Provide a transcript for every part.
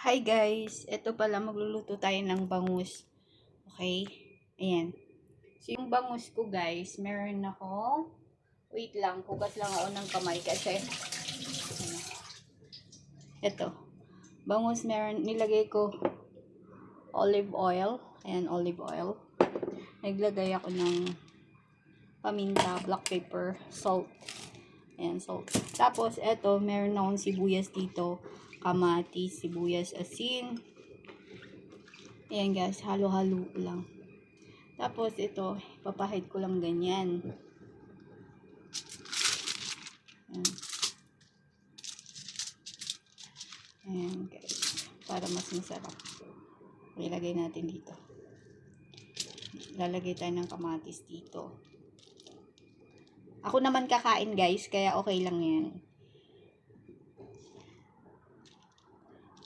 Hi guys, ito pala magluluto tayo ng bangus. Okay? Ayan. So yung bangus ko guys, meron ako, wait lang, hugas lang ako ng kamay kasi, ito, bangus meron, nilagay ko olive oil. Ayan, olive oil. Naglagay ako ng paminta, black pepper, salt. Ayan, salt. Tapos, ito, meron akong sibuyas dito, kamatis, sibuyas, asin. Ayan guys, halo-halo lang. Tapos ito, papahid ko lang ganyan. Ayan. Ayan guys, para mas masarap. Ilagay natin dito. Lalagay tayo ng kamatis dito. Ako naman kakain guys, kaya okay lang yan.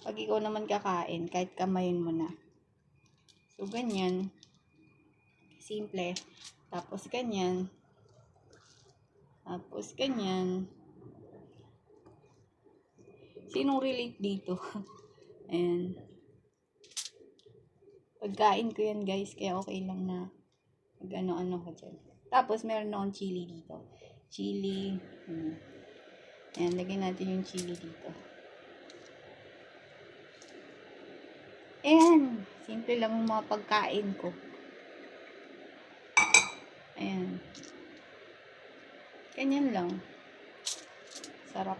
Pag ikaw naman kakain, kahit kamayin mo na. So, ganyan. Simple. Tapos, ganyan. Tapos, ganyan. Sinong relate dito? Ayan. Pagkain ko yan guys, kaya okay lang na mag-ano-ano ka dyan. Tapos, meron akong chili dito. Chili. Ayan, lagyan natin yung chili dito. Ayan. Simple lang yung mga pagkain ko. Ayan. Ganyan lang. Sarap.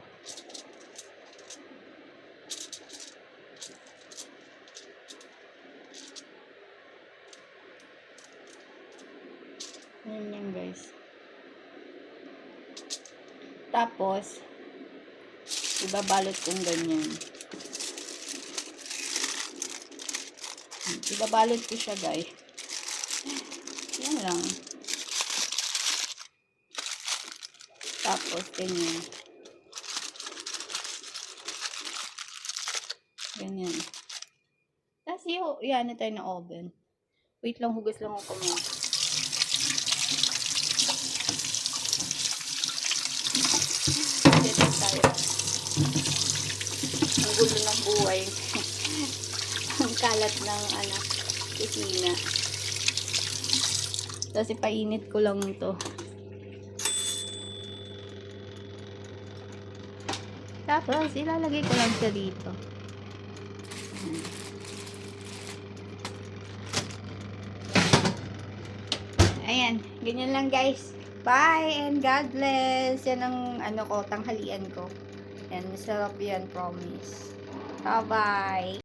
Ayan yan guys. Tapos, ibabalot kong ganyan. Ibabalot ko siya guys. Yan lang. Tapos, ganyan. Ganyan. Tapos, yan na tayo ng oven. Wait lang, hugas lang ako kamay. Dito tayo. Ang gulo ng buhay. Ang kalat ng kusina. Tapos, ipainit ko lang ito. Tapos, ilalagay ko lang siya dito. Ayan. Ganyan lang guys. Bye and God bless. Yan ang tanghalian ko. Yan, masarap yan, promise. Bye-bye.